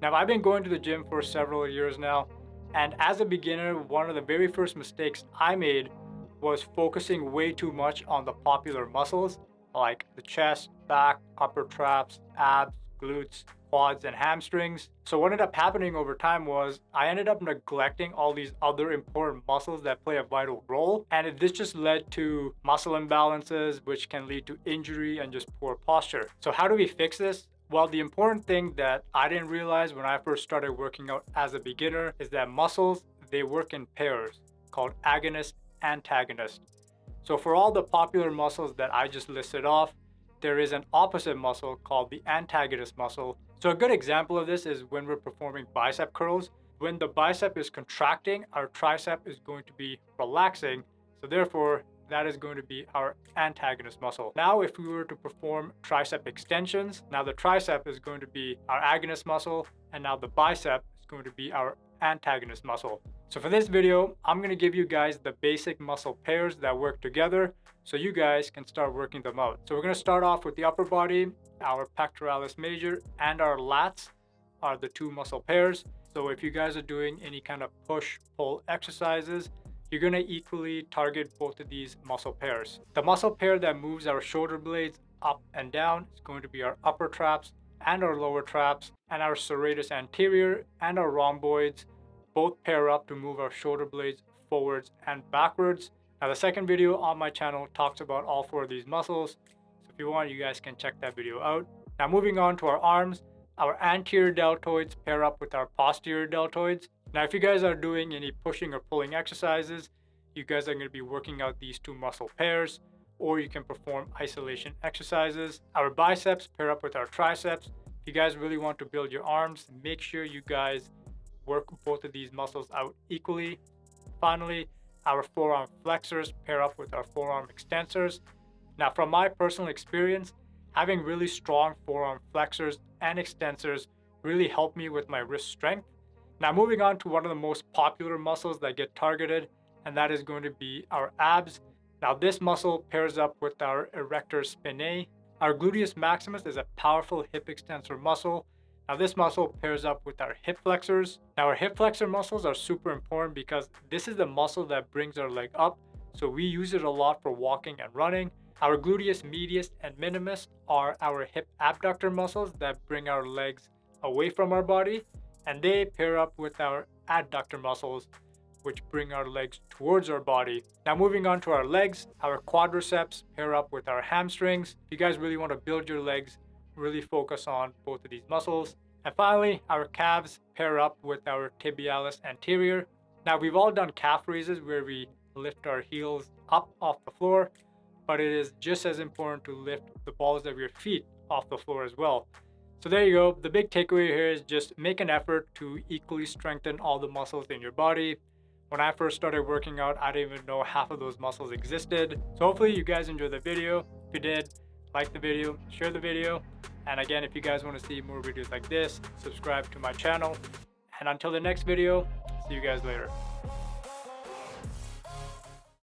Now, I've been going to the gym for several years now, and as a beginner, one of the very first mistakes I made was focusing way too much on the popular muscles like the chest, back, upper traps, abs, glutes, quads, and hamstrings. So what ended up happening over time was I ended up neglecting all these other important muscles that play a vital role, and this just led to muscle imbalances, which can lead to injury and just poor posture. So how do we fix this? Well, the important thing that I didn't realize when I first started working out as a beginner is that muscles, they work in pairs called agonist and antagonist. So for all the popular muscles that I just listed off, there is an opposite muscle called the antagonist muscle. So a good example of this is when we're performing bicep curls. When the bicep is contracting, our tricep is going to be relaxing. So therefore, that is going to be our antagonist muscle. Now, if we were to perform tricep extensions, now the tricep is going to be our agonist muscle, and now the bicep is going to be our antagonist muscle. So for this video, I'm going to give you guys the basic muscle pairs that work together so you guys can start working them out. So we're going to start off with the upper body. Our pectoralis major and our lats are the two muscle pairs. So if you guys are doing any kind of push-pull exercises, you're going to equally target both of these muscle pairs. The muscle pair that moves our shoulder blades up and down is going to be our upper traps and our lower traps, and our serratus anterior and our rhomboids both pair up to move our shoulder blades forwards and backwards. Now, the second video on my channel talks about all four of these muscles, so if you want, you guys can check that video out. Now, moving on to our arms, our anterior deltoids pair up with our posterior deltoids. Now, if you guys are doing any pushing or pulling exercises, you guys are going to be working out these two muscle pairs, or you can perform isolation exercises. Our biceps pair up with our triceps. If you guys really want to build your arms, make sure you guys work both of these muscles out equally. Finally, our forearm flexors pair up with our forearm extensors. Now, from my personal experience, having really strong forearm flexors and extensors really helped me with my wrist strength. Now, moving on to one of the most popular muscles that get targeted, and that is going to be our abs. Now, this muscle pairs up with our erector spinae. Our gluteus maximus is a powerful hip extensor muscle. Now, this muscle pairs up with our hip flexors. Now, our hip flexor muscles are super important because this is the muscle that brings our leg up. So we use it a lot for walking and running. Our gluteus medius and minimus are our hip abductor muscles that bring our legs away from our body, and they pair up with our adductor muscles, which bring our legs towards our body. Now, moving on to our legs, our quadriceps pair up with our hamstrings. If you guys really want to build your legs, really focus on both of these muscles. And finally, our calves pair up with our tibialis anterior. Now, we've all done calf raises where we lift our heels up off the floor, but it is just as important to lift the balls of your feet off the floor as well. So there you go. The big takeaway here is just make an effort to equally strengthen all the muscles in your body. When I first started working out, I didn't even know half of those muscles existed. So hopefully you guys enjoyed the video. If you did, like the video, share the video. And again, if you guys want to see more videos like this, subscribe to my channel. And until the next video, see you guys later.